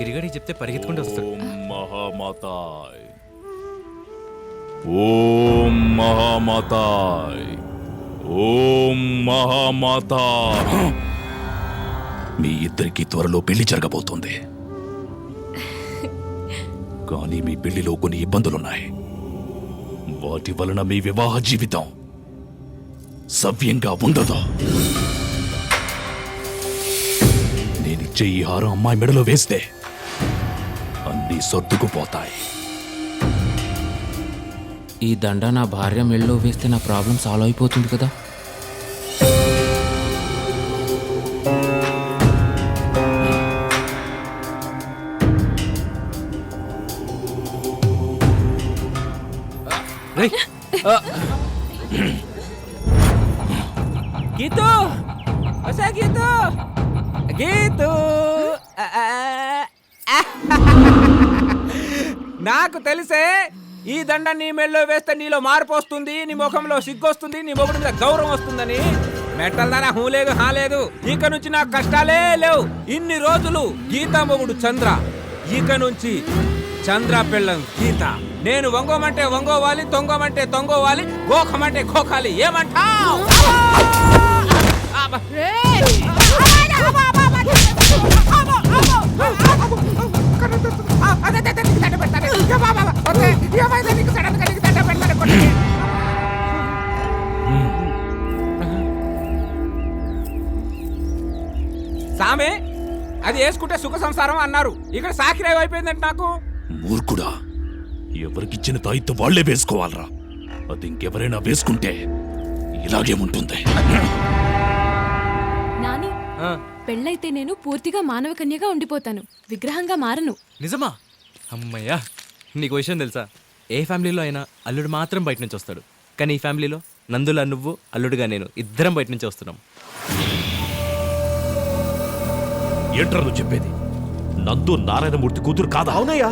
గిరిగడి చెప్తే పరిగెత్తుకుంటూ వస్తాడు. ఓం మహామాతాయ్, ఓం మహామాతాయ్, ఓం మహామాతా. మీ ఇద్దరికి త్వరలో పెళ్లి జరగబోతోంది, కానీ మీ పెళ్లిలో కొన్ని ఇబ్బందులున్నాయి. వాటి వలన మీ వివాహ జీవితం సవ్యంగా ఉండదు. నేనిచ్చే ఈ హారం అమ్మాయి మెడలో వేస్తే అన్నీ సర్దుకుపోతాయి. ఈ దండ నా భార్య మెళ్ళలో వేస్తే నా ప్రాబ్లం సాల్వ్ అయిపోతుంది కదా. రేయ్, గీతూ వసా గీతూ గీతూ నాకు తెలిసే ఈ దండ నీ మెళ్ళో వేస్తే నీలో మార్పు వస్తుంది, నీ ముఖంలో సిగ్గొస్తుంది, నీ మొగుడి మీద గౌరవం వస్తుందని. మెట్టల్ దానా హూ లేదు హా లేదు. ఇక నుంచి నాకు కష్టాలే లేవు. ఇన్ని రోజులు గీతా మొగుడు చంద్ర, ఇక నుంచి చంద్ర పిల్లం గీత. నేను వంగోమంటే వంగోవాలి, తొంగోమంటే తొంగోవాలి, గోఖమంటే గోఖాలి. ఏమంటావ్? సామే అది వేసుకుంటే సుఖ సంసారం అన్నారు, ఇక్కడ సాకిరేవ్ అయిపోయిందంటే నాకు. మూర్ఖుడా, ఎవరికిచ్చిన తాయిత్తు వాళ్లే వేసుకోవాలరా. అది ఇంకెవరైనా వేసుకుంటే ఇలాగే ఉంటుంది. నాని, పెళ్ళైతే నేను పూర్తిగా మానవ కన్యగా ఉండిపోతాను, విగ్రహంగా మారను. నిజమా? అమ్మయ్యా. నీకు విషయం తెలుసా? ఏ ఫ్యామిలీలో అయినా అల్లుడు మాత్రం బయట నుంచి వస్తాడు, కానీ ఈ ఫ్యామిలీలో నందులా నువ్వు, అల్లుడుగా నేను ఇద్దరం బయట నుంచి వస్తున్నాం. ఏంట్రా నువ్వు చెప్పేది? నందు నారాయణమూర్తి కూతురు కాదా? అవునయ్యా.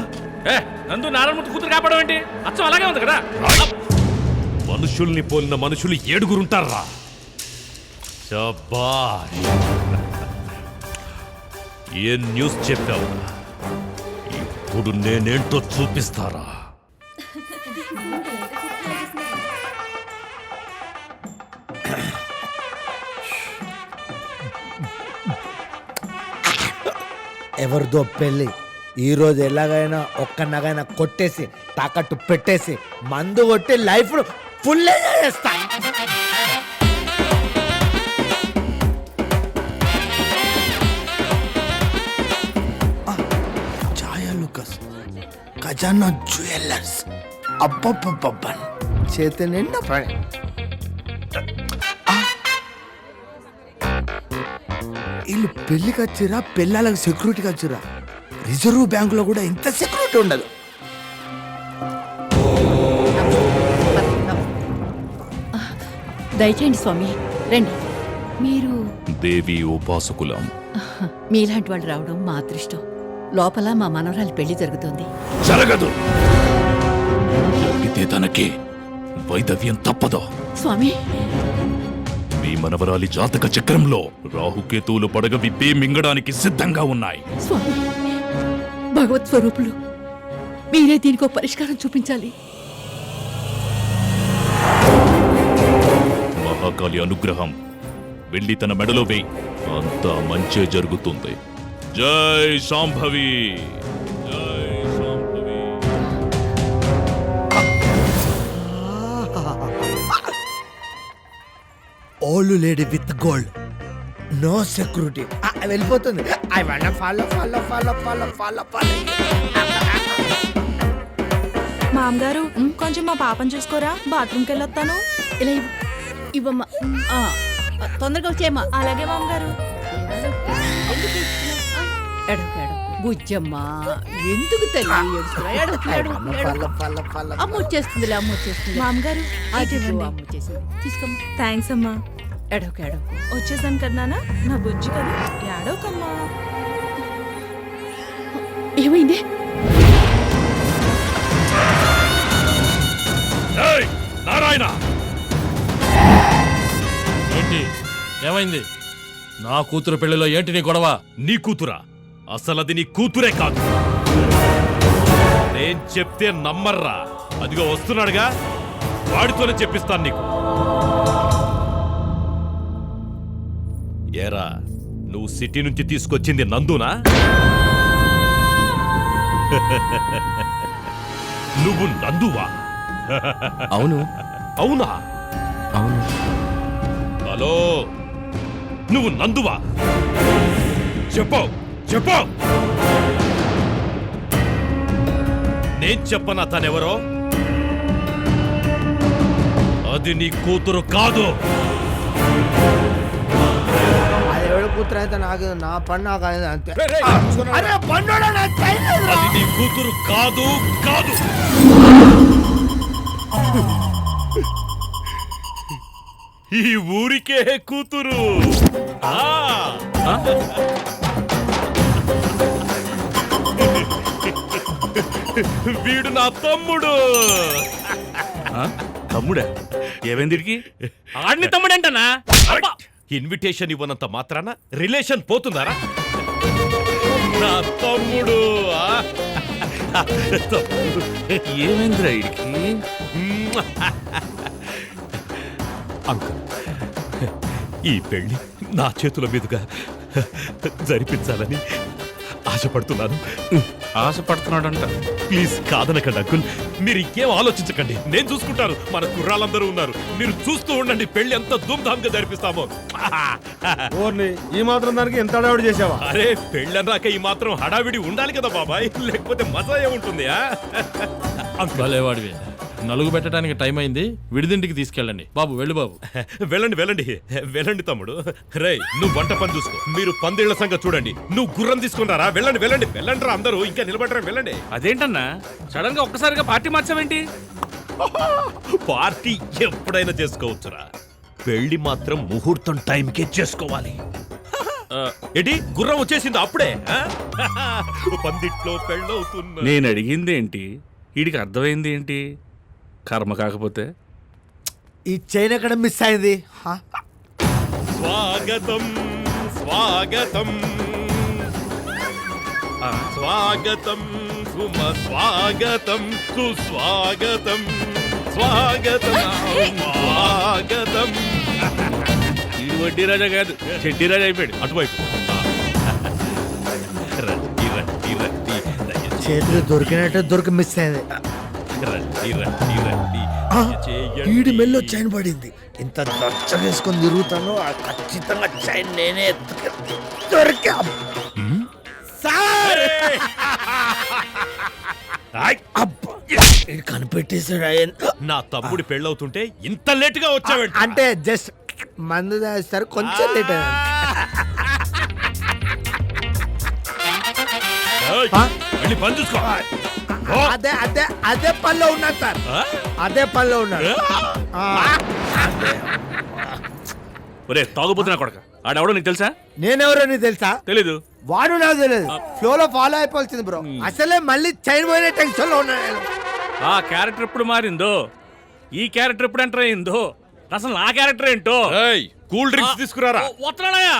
నందు నారాయణమూర్తి కూతురు కాపాడడం ఏంటి? అచ్చం అలాగే ఉంది కదా. మనుషుల్ని పోలిన మనుషులు 7 ఉంటారా? శభాష్. ఏం న్యూస్ చెప్పావు? ఇప్పుడు నేనేంటో చూపిస్తారా? ఎవరిదో పెళ్ళి ఈరోజు ఎలాగైనా ఒక్కనగైనా కొట్టేసి తాకట్టు పెట్టేసి మందు కొట్టి లైఫ్ ఫుల్ చేస్తా. ఛాయా లుకస్, ఖజానా జ్యువెలర్స్, అబ్బబ్బబ్బబ్బన్ చేతి నిండా పని. వీళ్ళు పెళ్లికి వచ్చిరా, పెళ్ళాలకు సెక్యూరిటీకి వచ్చిరా. రిజర్వ్ బ్యాంకులో కూడా ఇంత సెక్యూరిటీ ఉండదు. దయచేయండి స్వామి, రండి. మీరు దేవి ఉపాసకులం. మీలాంటి వాళ్ళు రావడం మా అదృష్టం. లోపల మా మనవరాలి పెళ్లి జరుగుతుంది. జరగదు. జరిగితే తనకి వైదవ్యం తప్పదు. స్వామి, మీ మనవరాలి జాతక చక్రంలో రాహుకేతువులు పడగ విప్పి మింగడానికి సిద్ధంగా ఉన్నాయి. స్వామి, భగవత్ స్వరూపులు, మీరే దీనికో పరిష్కారం చూపించాలి. మహాకాళి అనుగ్రహం. వెళ్ళి తన మెడలో వేయి, అంతా మంచే జరుగుతుంది. జై శాంభవి, జై Shambhavi. Old lady with gold, no security. వెళ్ళిపోతుంది. I want follow follow follow follow follow follow. మామగారు, కొంచెం మా పాపని చూసుకోరా, బాత్రూమ్కి వెళ్ళొస్తాను. ఇలా ఇవ్వమ్మా. తొందరగా వచ్చేయమ్మా. అలాగే మామగారు. ఎడకు బుజ్జమ్మా, ఎందుకు తల్లి ఏడుస్తున్నా? ఎడకు, ఎడకు, ఎడకు. అమ్మ వచ్చేస్తుందిలే, అమ్మ వచ్చేస్తుంది. మామగారు, అమ్మ వచ్చేసింది, తీసుకోమ్మా. థ్యాంక్స్ అమ్మా. ఎడకు ఎడకు. వచ్చేసాను కదా నాన్న, నా బుజ్జి కదా, ఏడవకమ్మా. ఏమైంది? నారాయణ, ఏంటి ఏమైంది? నా కూతురు పెళ్లిలో ఏంటి నీ గొడవ? నీ కూతురా? అసలు అది నీ కూతురే కాదు. నేను చెప్తే నమ్మర్రా. అదిగో వస్తున్నాడుగా, వాడితోనే చెప్పిస్తాను నీకు. ఏరా, నువ్వు సిటీ నుంచి తీసుకొచ్చింది నందునా? నువ్వు నందువా? అవును అవునా? అవును. హలో, నువ్వు నందువా? చెప్పు చెప్పు. నేను చెప్పనా తనెవరో? అది నీ కూతురు కాదు. అది ఎవడు కూతురు అయితే నాకు నా పని నాకు అనేది అంతే. రేయ్, రేయ్. అరే పండుగ నాకు తెలియదురా. అది నీ కూతురు కాదు కాదు. ఈ ఊరికే కూతురు. ఆ. వీడు నా తమ్ముడు. తమ్ముడా? ఏమైందిడికి? ఆడిని తమ్ముడంటనా? ఇన్విటేషన్ ఇవ్వనంత మాత్రాన రిలేషన్ పోతుందారా? నా తమ్ముడు. తమ్ముడు. ఏమైందిరా ఇడికి? అంకుల్, ఈ పెళ్లి నా చేతుల మీదుగా జరిపించాలని ఆశపడుతున్నాను. ఆశపడుతున్నాడంట. ప్లీజ్ కాదనకండి అంకుల్. మీరు ఇంకేం ఆలోచించకండి, నేను చూసుకుంటాను. మన కుర్రాళ్ళందరూ ఉన్నారు, మీరు చూస్తూ ఉండండి. పెళ్లి ఎంత ధూమ్ధామ్ గా జరిపిస్తామో. ఈ మాత్రం దానికి ఎంత హడావుడి చేసావా? అరే, పెళ్ళన్నాక ఈ మాత్రం హడావిడి ఉండాలి కదా బాబాయ్, లేకపోతే మజా ఏముంటుంది? భలేవాడివి. నలుగు పెట్టడానికి టైం అయింది, విడిదింటికి తీసుకెళ్ళండి. బాబు వెళ్ళు బాబు. వెళ్ళండి వెళ్ళండి వెళ్ళండి తమ్ముడు. రేయ్, నువ్వు వంట పని చూసుకో, మీరు పందిళ్ల సంగతి చూడండి. నువ్వు గుర్రం తీసుకున్నారా? వెళ్ళండి వెళ్ళండి వెళ్ళండి రా, అందరూ ఇంకా నిలబడరా, వెళ్ళండి. అదేంటన్నా సడన్ గా ఒక్కసారిగా పార్టీ మార్చావేంటి? పార్టీ ఎప్పుడైనా చేసుకోవచ్చురా, పెళ్లి మాత్రం ముహూర్తం టైంకే చేసుకోవాలి. ఏంటి, గుర్రం వచ్చేసింది అప్పుడే? పందిట్లో పెళ్ళవుతున్నా. నేను అడిగింది ఏంటి, వీడికి అర్థమైంది ఏంటి? కర్మ కాకపోతే. ఈ చైన్ ఎక్కడ మిస్ అయింది? హా? స్వాగతం స్వాగతం స్వాగతం సుమ స్వాగతం సుస్వాగతం స్వాగతం స్వాగతం. వీడు వడ్డీ రాజా కాదు, చెడ్డీ రాజా అయిపోయాడు. అటువైపు రండి రండి రండి, దయచేసి చేతులు దొరికినట్టు దొరికి మిస్ అయింది. రండి రండి రండి, ఆ, దయచేయండి. ఈడి మెల్లో చైన్ పడింది. ఇంత దచ్చగేసుకొని తిరుగుతాను, ఆ ఖచ్చితంగా చైన్ నేనే ఎత్తుకెళ్ళి దొరికా. సార్! ఆయ్! అబ్బా, ఈడు కనిపెట్టేశాడు. నా తమ్ముడి పెళ్ళవుతుంటే ఇంత లేటుగా వచ్చావేంటి? అంటే జస్ట్ మందు దాస్తారు, కొంచెం లేట్ అయింది. ఏయ్, వెళ్ళి పని చూసుకో. అదే అదే అదే పనిలో ఉన్నాడు సార్, ఆ? అదే పనిలో ఉన్నాడు. ఆ, ఒరే తాగుపోతున్నా కొడక, ఆడెవడో నీకు తెలుసా? నేనెవరో నీకు తెలుసా? తెలీదు. వాడు నాకు తెలియదు. ఫ్లోలో ఫాలో అయిపోవాల్సింది బ్రో. అసలే మళ్ళీ చైన్ పోయిన టెన్షన్ లో ఉన్నాను నేను. ఆ క్యారెక్టర్ ఎప్పుడు మారిందో, ఈ క్యారెక్టర్ ఎప్పుడు ఎంటర్ అయిందో, అసలు నా క్యారెక్టర్ ఏంటో. ఏయ్, కూల్ డ్రింక్స్ తీసుకురారా. వస్తున్నాయా?